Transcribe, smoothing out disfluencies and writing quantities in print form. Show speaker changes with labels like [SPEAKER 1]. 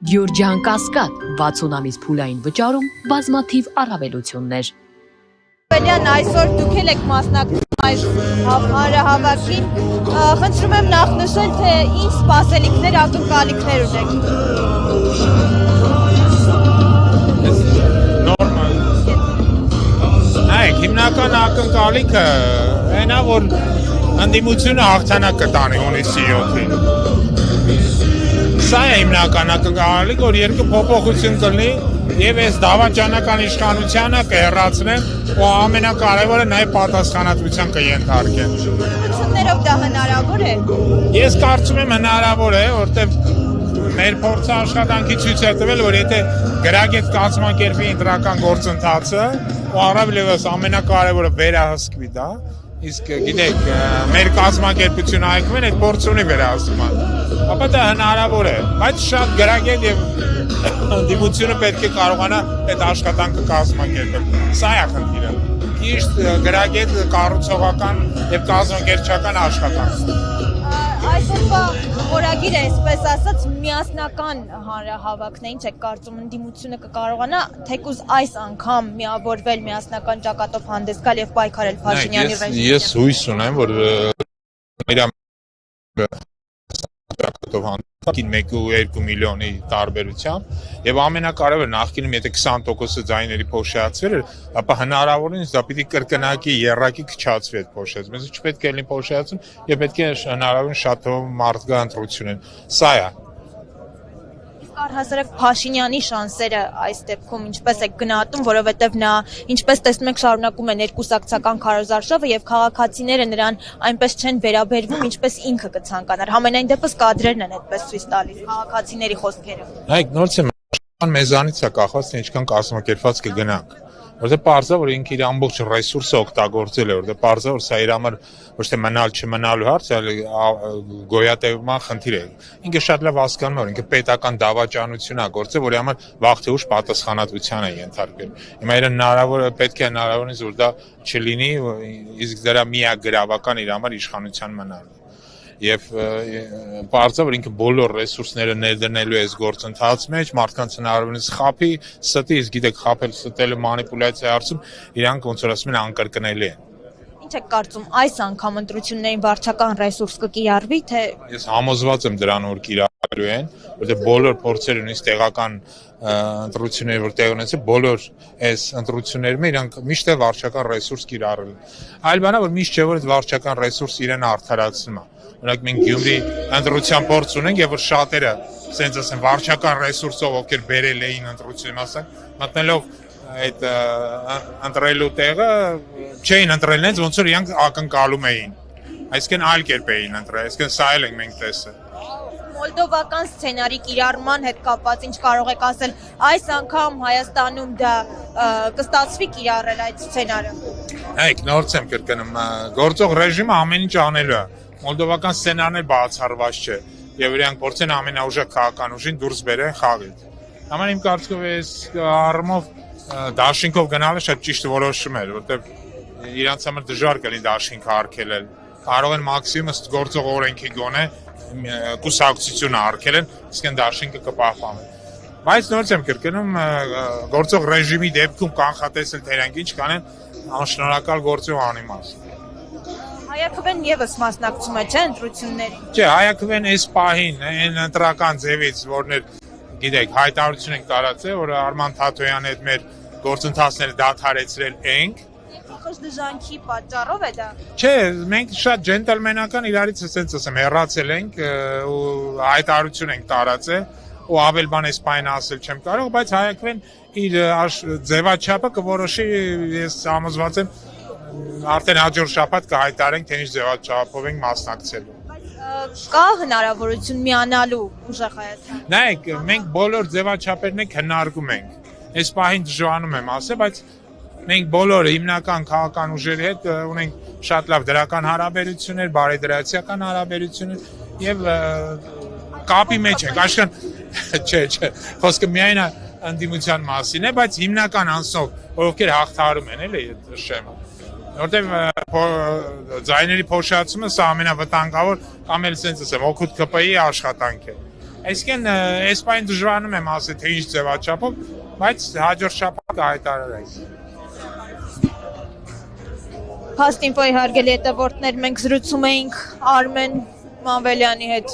[SPEAKER 1] Գյորջյան Կասկադ 60 ամիս փուլային վճարում բազմաթիվ առավելություններ։
[SPEAKER 2] Բելյան, այսօր դուք եք մասնակցում այս հանրահավաքին, խնդրում եմ նախ նշել, թե ինչ սպասելիքներ, ակնկալիքներ ունեք։
[SPEAKER 3] Նորմալ։ Այ հիմնական ակնկալիքը այն է, որ ընդդիմությունը հաղթանակ կտանի հունիսի 7-ին։ Սա է հիմնական ակնկալիք, որ երկու փոփոխություն կլինի եւ այս դավաճանական իշխանությունը կհեռացնեն ու ամենակարևորը նաեւ պատասխանատվության կենթարկեն։
[SPEAKER 2] Ընդդիմություններով դա հնարավոր է։
[SPEAKER 3] Ես կարծում եմ հնարավոր է, որտեղ մեր փորձը աշխատանքի ցույց է տվել, որ եթե գրագետ կազմակերպի ընտրական գործընթացը, ու առավել եւս ամենակարևորը վերահսկվի դա, իսկ գիտեք, մեր կազմակերպությունը հայտնվել է փորձ ունի վերահսկման, ապա դա հնարավոր է, բայց շատ գրագետ եւ դիմությունը պետք է կարողանա այդ աշխատանքը կազմակերպել։ Սա է խնդիրը։ Ճիշտ գրագետ կառուցողական եւ կազմակերպչական աշխատանք։
[SPEAKER 2] Այսօրվա օրագիրը, այսպես ասած, միասնական հանրահավաքն է, ինչ եք կարծում, ընդդիմությունը կկարողանա թեկուզ այս անգամ միավորվել միասնական ճակատով հանդես գալ եւ պայքարել Փաշինյանի ռեժիմին։
[SPEAKER 3] Ես հույս ունեմ, որ մեր ճակատով հանդես 1-2 միլիոնի տարբերությամբ եւ ամենակարևորը նախկինում եթե 20%-ը ձայների փոշիացվել էր, ապա հնարավորինս դա պիտի կրկնակի երրակի քչացվի այդ փոշիացումը։ Մեզ չպետք է լինի փոշիացում եւ պետք է հնարավորին շատ մարդ գա ընտրությունեն։ Սա է։
[SPEAKER 2] Իսկ առհասարակ Փաշինյանի շանսերը այս դեպքում ինչպես եք գնահատում, որովհետեւ նա, ինչպես տեսնում եք, շարունակում է ներկուսակցական քարոզարշավը եւ քաղաքացիները նրան այնպես չեն վերաբերվում, ինչպես ինքը կցանկանար։ Համենայն դեպս կադրերն են այդպես ցույց տալիս քաղաքացիների խոսքերը։
[SPEAKER 3] Նայեք, նորից եմ մեզանից է կախված, թե ինչքան կազմակերպված կգնանք։ Որտեղ պարզ է, որ ինքը իր ամբողջ ռեսուրսը օգտագործել է, որտեղ պարզ է, որ սա իր համար ոչ թե մնալ չմնալու հարց, այլ գոյատևման խնդիր է։ Ինքը շատ լավ հասկանում է, որ ինքը պետական դավաճանություն է գործել, որի համար վաղ թե ուշ պատասխանատվության է ենթարկվել։ Հիմա իր հնարավոր պետք է հնարավորինս որ դա չլինի, իսկ դրա միակ գրավական իր համար իշխանության մնալը։ Եվ պարզ է, որ ինքը բոլոր ռեսուրսները ներդնելու է այս գործընթացի մեջ, մարդկանց հնարավորինս խափի, ստի, իսկ գիտեք, խափել, ստելը մանիպուլյացիա հարցում իրանք ոնց որ ասում են անկրկնելի են։
[SPEAKER 2] Ինչ եք կարծում, այս անգամ ընտրություններին վարչական ռեսուրս կկիրառվի, թե
[SPEAKER 3] Ես համոզված եմ դրան, որ կիրառելու են, որտեղ բոլոր փորձերը նույնիսկ տեղական ընտրությունները որ տեղ ունեցել, բոլոր այս ընտրություններում իրանք միշտ է վարչական ռեսուրս կիրառել։ Այլ բան է, որ միշտ չէ որ այդ վարչական ռեսուրսը իրեն արդարացնում է։ Օրինակ մենք Գյումրի ընտրության փորձ ունենք եւ որ շատերը, ասենց ասեմ, վարչական ռեսուրսով ովքեր բերել էին ընտրություն, ասենք, մտնելով այդ ընտրելու տեղը չէին ընտրել նենց ոնց որ իրանք ակնկալում էին։ Այսինքն այլ կերպ էին ընտրել, այսինքն սա էլ ենք մենք տեսել։
[SPEAKER 2] մոլդովական սցենարի կիրառման հետ կապված ինչ կարող եք ասել, այս անգամ Հայաստանում դա կստացվի կիրառել այդ սցենարը։
[SPEAKER 3] Նայեք, նորից եմ կրկնում, գործող ռեժիմը ամեն ինչ անելու է։ Մոլդովական սցենարն էլ բացառված չէ եւ իրանք փորձեն ամենաուժեղ քաղաքական ուժին դուրս բերեն խաղից։ Համեն իմ կարծիքով այս առումով դաշինքով գնալը շատ ճիշտ որոշում էր, որտեղ իրանց համար դժվար կլինի դաշինքը արգելել։ Կարող են մաքսիմում ըստ գործող օրենքի գոնե կուսակցությունը արգելեն, իսկ այն դաշինքը կպահպանեն։ Բայց նորից եմ կրկնում, գործող ռեժիմի դեպքում կանխատեսել թե իրանք ինչ կանեն, անշնորհակալ գործ ու անիմաստ։
[SPEAKER 2] Հայաքվեն եւս մասնակցում է, չէ՞, ընտրություններին։
[SPEAKER 3] Չէ, Հայաքվեն այս պահին, այն ընտրական ձևից, որն էր, գիտեք, հայտարարություն ենք տարածել, որ Արման Թաթոյանի հետ մեր գործընթացները դադարեցրել ենք։
[SPEAKER 2] Խժդժանքի պատճառով է դա։
[SPEAKER 3] Չէ, մենք շատ ջենտլմենական իրարից ասենց ասեմ, հեռացել ենք ու հայտարարություն ենք տարածել ու ավել բան այս պահին ասել չեմ կարող, բայց Հայաքվեն իր ձևաչափը կորոշի, ես համոզված եմ արդեն հաջորդ շաբաթ կհայտարարենք, թե ինչ ձևաչափով ենք մասնակցելու։
[SPEAKER 2] Կա հնարավորություն միանալու ուժեղ Հայաստան։
[SPEAKER 3] Նայեք, մենք բոլոր ձևաչափերն ենք քննարկում ենք։ Այս պահին դժվարանում եմ ասել, բայց մենք բոլորը հիմնական քաղաքական ուժերի հետ ունենք շատ լավ դրական հարաբերություններ, բարեդրացիական հարաբերություններ եւ կապի մեջ ենք, աշխան չէ, խոսքը միայն ընդդիմության մասին է, բայց հիմնական անձով, ովքեր հաղթահարում են, էլի շեմ։ Որտեղ ձայների փոշիացումը սա ամենավտանգավոր կամ էլ ասենց ասեմ, օգուտ ԿՊ-ի աշխատանք է։ Այսինքն այս բանը դժվարանում եմ ասել թե ինչ ձևաչափով, բայց հաջորդ շաբաթ կհայտարարենք։
[SPEAKER 2] Փաստինֆոյի հարգելի հետևորդներ, մենք զրուցում էինք Արմեն Մանվելյանի հետ